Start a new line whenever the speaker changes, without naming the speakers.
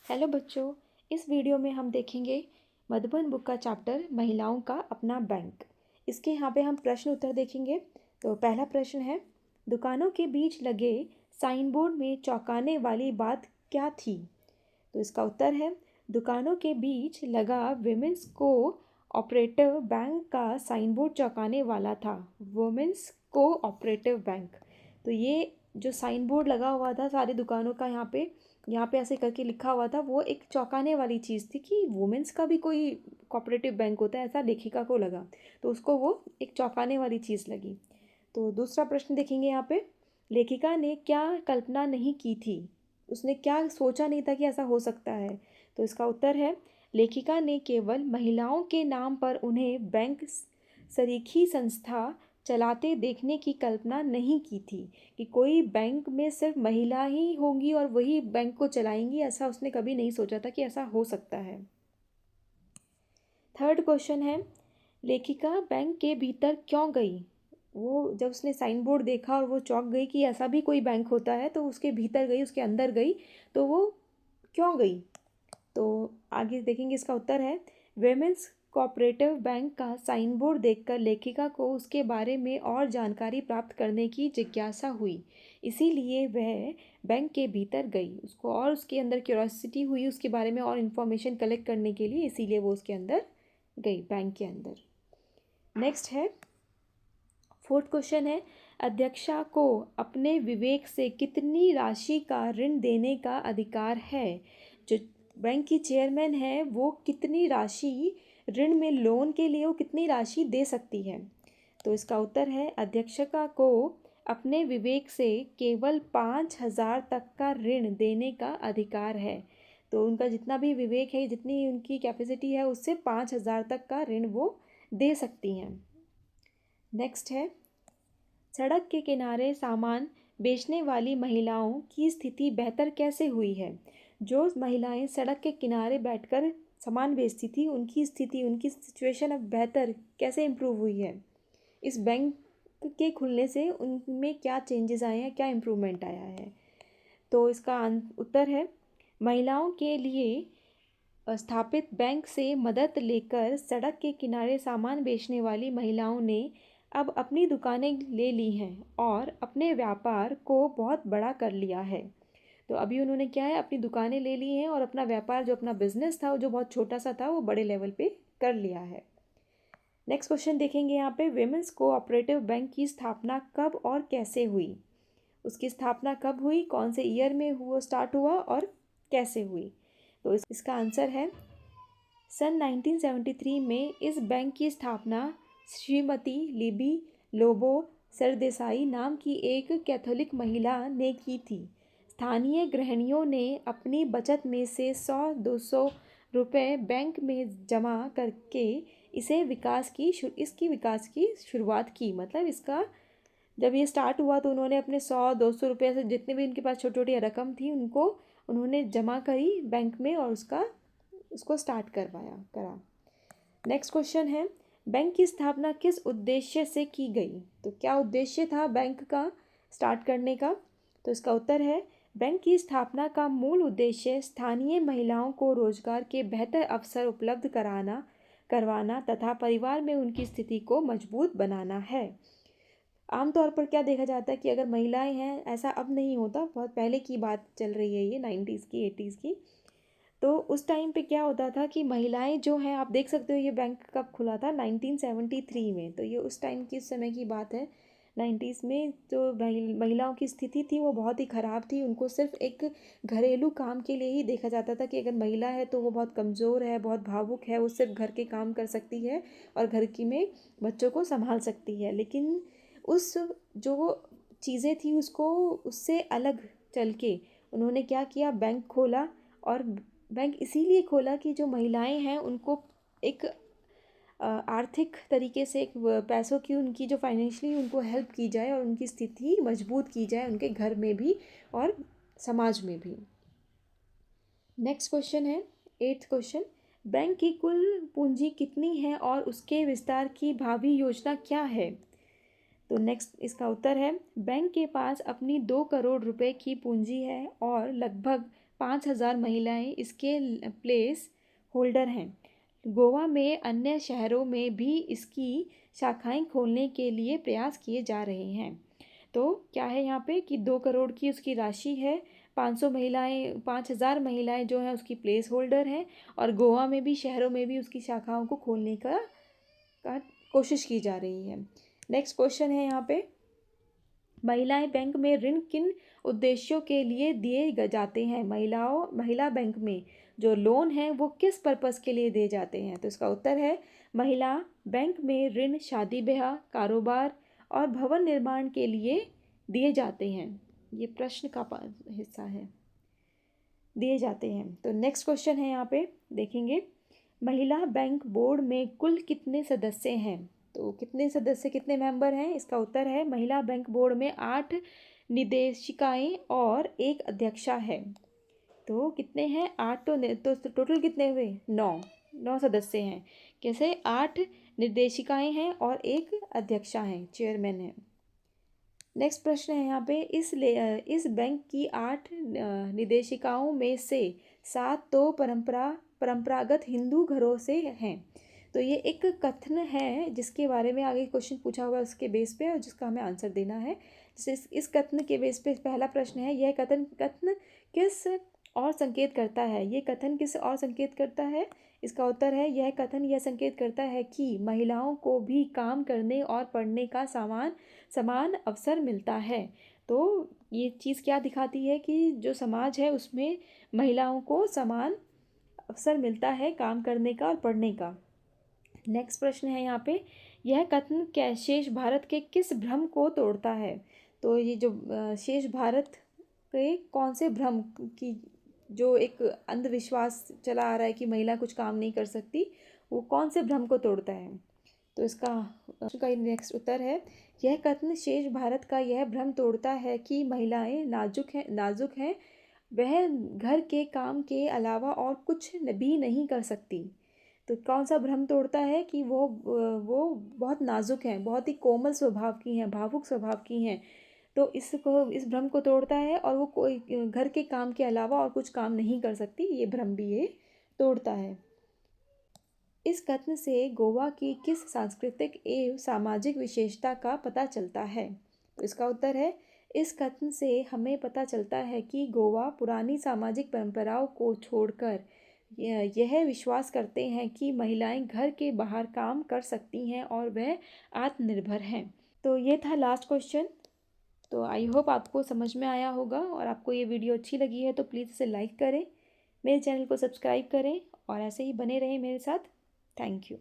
Hello बच्चों, इस video में हम देखेंगे मधुबन बुक का चैप्टर महिलाओं का अपना बैंक। इसके यहाँ पे हम प्रश्न उत्तर देखेंगे। तो पहला प्रश्न है, दुकानों के बीच लगे साइन बोर्ड में चौंकाने वाली बात क्या थी? तो इसका उत्तर है, दुकानों के बीच लगा विमेंस को ऑपरेटिव बैंक का साइन बोर्ड चौंकाने वाला था। वुमेंस को ऑपरेटिव बैंक, तो ये जो साइन बोर्ड लगा हुआ था सारी दुकानों का यहाँ पे ऐसे करके लिखा हुआ था, वो एक चौंकाने वाली चीज़ थी कि वुमेंस का भी कोई कोऑपरेटिव बैंक होता है, ऐसा लेखिका को लगा। तो उसको वो एक चौंकाने वाली चीज़ लगी। तो दूसरा प्रश्न देखेंगे यहाँ पे, लेखिका ने क्या कल्पना नहीं की थी? उसने क्या सोचा नहीं था कि ऐसा हो सकता है? तो इसका उत्तर है, लेखिका ने केवल महिलाओं के नाम पर उन्हें बैंक सरीखी संस्था चलाते देखने की कल्पना नहीं की थी कि कोई बैंक में सिर्फ महिला ही होंगी और वही बैंक को चलाएंगी। ऐसा उसने कभी नहीं सोचा था कि ऐसा हो सकता है। थर्ड क्वेश्चन है, लेखिका बैंक के भीतर क्यों गई? वो जब उसने साइन बोर्ड देखा और वो चौंक गई कि ऐसा भी कोई बैंक होता है, तो उसके भीतर गई, उसके अंदर गई। तो वो क्यों गई? तो आगे देखेंगे। इसका उत्तर है, वेमेंस कोऑपरेटिव बैंक का साइन बोर्ड देखकर लेखिका को उसके बारे में और जानकारी प्राप्त करने की जिज्ञासा हुई, इसीलिए वह बैंक के भीतर गई। उसको और उसके अंदर क्यूरोसिटी हुई उसके बारे में और इन्फॉर्मेशन कलेक्ट करने के लिए, इसीलिए वो उसके अंदर गई, बैंक के अंदर। नेक्स्ट है, फोर्थ क्वेश्चन है, अध्यक्षा को अपने विवेक से कितनी राशि का ऋण देने का अधिकार है? जो बैंक की चेयरमैन है वो कितनी राशि ऋण में, लोन के लिए वो कितनी राशि दे सकती है? तो इसका उत्तर है, अध्यक्षका को अपने विवेक से केवल 5,000 तक का ऋण देने का अधिकार है। तो उनका जितना भी विवेक है, जितनी उनकी कैपेसिटी है, उससे 5,000 तक का ऋण वो दे सकती हैं। नेक्स्ट है, सड़क के किनारे सामान बेचने वाली महिलाओं की स्थिति बेहतर कैसे हुई है? जो महिलाएं सड़क के किनारे बैठकर सामान बेचती थी, उनकी स्थिति, उनकी सिचुएशन अब बेहतर कैसे इम्प्रूव हुई है? इस बैंक के खुलने से उनमें क्या चेंजेस आए हैं, क्या इम्प्रूवमेंट आया है? तो इसका उत्तर है, महिलाओं के लिए स्थापित बैंक से मदद लेकर सड़क के किनारे सामान बेचने वाली महिलाओं ने अब अपनी दुकानें ले ली हैं और अपने व्यापार को बहुत बड़ा कर लिया है। तो अभी उन्होंने क्या है, अपनी दुकानें ले ली हैं और अपना व्यापार, जो अपना बिजनेस था, जो बहुत छोटा सा था, वो बड़े लेवल पे कर लिया है। नेक्स्ट क्वेश्चन देखेंगे यहाँ पे, विमेंस कोऑपरेटिव बैंक की स्थापना कब और कैसे हुई? उसकी स्थापना कब हुई, कौन से ईयर में हुआ, स्टार्ट हुआ और कैसे हुई? तो इसका आंसर है, सन 1973 में इस बैंक की स्थापना श्रीमती लिबी लोबो सरदेसाई नाम की एक कैथोलिक महिला ने की थी। स्थानीय गृहिणियों ने अपनी बचत में से 100-200 रुपये बैंक में जमा करके इसकी विकास की शुरुआत की। मतलब इसका जब ये स्टार्ट हुआ तो उन्होंने अपने 100-200 रुपये से, जितने भी उनके पास छोटी छोटी रकम थी, उन्होंने जमा करी बैंक में और उसको स्टार्ट करा। नेक्स्ट क्वेश्चन है, बैंक की स्थापना किस उद्देश्य से की गई? तो क्या उद्देश्य था बैंक का स्टार्ट करने का? तो इसका उत्तर है, बैंक की स्थापना का मूल उद्देश्य स्थानीय महिलाओं को रोजगार के बेहतर अवसर उपलब्ध करवाना तथा परिवार में उनकी स्थिति को मजबूत बनाना है। आमतौर पर क्या देखा जाता है कि अगर महिलाएं हैं, ऐसा अब नहीं होता, बहुत पहले की बात चल रही है, ये 90s की 80s की। तो उस टाइम पे क्या होता था कि महिलाएं जो हैं, आप देख सकते हो ये बैंक कब खुला था, 1973 में। तो ये उस टाइम की, समय की बात है, 90s में। तो महिलाओं की स्थिति थी वो बहुत ही ख़राब थी। उनको सिर्फ एक घरेलू काम के लिए ही देखा जाता था कि अगर महिला है तो वो बहुत कमज़ोर है, बहुत भावुक है, वो सिर्फ घर के काम कर सकती है और घर की में बच्चों को संभाल सकती है। लेकिन उस जो चीज़ें थी, उससे अलग चल के उन्होंने क्या किया, बैंक खोला। और बैंक इसीलिए खोला कि जो महिलाएं हैं उनको एक आर्थिक तरीके से, एक पैसों की, उनकी जो फाइनेंशियली उनको हेल्प की जाए और उनकी स्थिति मजबूत की जाए, उनके घर में भी और समाज में भी। नेक्स्ट क्वेश्चन है, एट्थ क्वेश्चन, बैंक की कुल पूंजी कितनी है और उसके विस्तार की भावी योजना क्या है? तो नेक्स्ट इसका उत्तर है, बैंक के पास अपनी 2 करोड़ रुपए की पूंजी है और लगभग 5,000 महिलाएं इसके प्लेस होल्डर हैं। गोवा में अन्य शहरों में भी इसकी शाखाएं खोलने के लिए प्रयास किए जा रहे हैं। तो क्या है यहाँ पे कि 2 करोड़ की उसकी राशि है, 5,000 महिलाएं जो हैं उसकी प्लेस होल्डर हैं, और गोवा में भी शहरों में भी उसकी शाखाओं को खोलने का कोशिश की जा रही है। नेक्स्ट क्वेश्चन है यहाँ पे, महिलाएं बैंक में ऋण किन उद्देश्यों के लिए दिए जाते हैं? महिला बैंक में जो लोन है वो किस पर्पस के लिए दिए जाते हैं? तो इसका उत्तर है, महिला बैंक में ऋण शादी ब्याह, कारोबार और भवन निर्माण के लिए दिए जाते हैं। ये प्रश्न का हिस्सा है, दिए जाते हैं। तो नेक्स्ट क्वेश्चन है यहाँ पे देखेंगे, महिला बैंक बोर्ड में कुल कितने सदस्य हैं? तो कितने सदस्य, कितने मेंबर हैं? इसका उत्तर है, महिला बैंक बोर्ड में 8 निदेशिकाएं और 1 अध्यक्षा है। तो कितने हैं? 8 तो टोटल कितने हुए? 9 सदस्य हैं। कैसे? 8 निर्देशिकाएं हैं और 1 अध्यक्षा हैं, चेयरमैन है। नेक्स्ट प्रश्न है यहाँ पे, इस बैंक की 8 निदेशिकाओं में से 7 तो परंपरागत हिंदू घरों से हैं। तो ये एक कथन है जिसके बारे में आगे क्वेश्चन पूछा हुआ है उसके बेस पे, और जिसका हमें आंसर देना है। जैसे इस कथन के बेस पे पहला प्रश्न है, यह कथन किस और संकेत करता है? ये कथन किस और संकेत करता है? इसका उत्तर है, यह कथन यह संकेत करता है कि महिलाओं को भी काम करने और पढ़ने का समान अवसर मिलता है। तो ये चीज़ क्या दिखाती है कि जो समाज है उसमें महिलाओं को समान अवसर मिलता है काम करने का और पढ़ने का। नेक्स्ट प्रश्न है यहाँ पे, यह कथन शेष भारत के किस भ्रम को तोड़ता है? तो ये जो शेष भारत के कौन से भ्रम की, जो एक अंधविश्वास चला आ रहा है कि महिला कुछ काम नहीं कर सकती, वो कौन से भ्रम को तोड़ता है? तो इसका नेक्स्ट उत्तर है, यह कथन शेष भारत का यह भ्रम तोड़ता है कि महिलाएं नाजुक हैं, वह घर के काम के अलावा और कुछ भी नहीं कर सकती। तो कौन सा भ्रम तोड़ता है? कि वो बहुत नाजुक हैं, बहुत ही कोमल स्वभाव की हैं, भावुक स्वभाव की हैं। तो इस भ्रम को तोड़ता है, और वो कोई घर के काम के अलावा और कुछ काम नहीं कर सकती, ये भ्रम भी ये तोड़ता है। इस कथन से गोवा की किस सांस्कृतिक एवं सामाजिक विशेषता का पता चलता है? तो इसका उत्तर है, इस कथन से हमें पता चलता है कि गोवा पुरानी सामाजिक परंपराओं को छोड़कर यह विश्वास करते हैं कि महिलाएं घर के बाहर काम कर सकती हैं और वह आत्मनिर्भर हैं। तो ये था लास्ट क्वेश्चन। तो आई होप आपको समझ में आया होगा, और आपको ये वीडियो अच्छी लगी है तो प्लीज़ इसे लाइक करें, मेरे चैनल को सब्सक्राइब करें, और ऐसे ही बने रहें मेरे साथ। Thank you.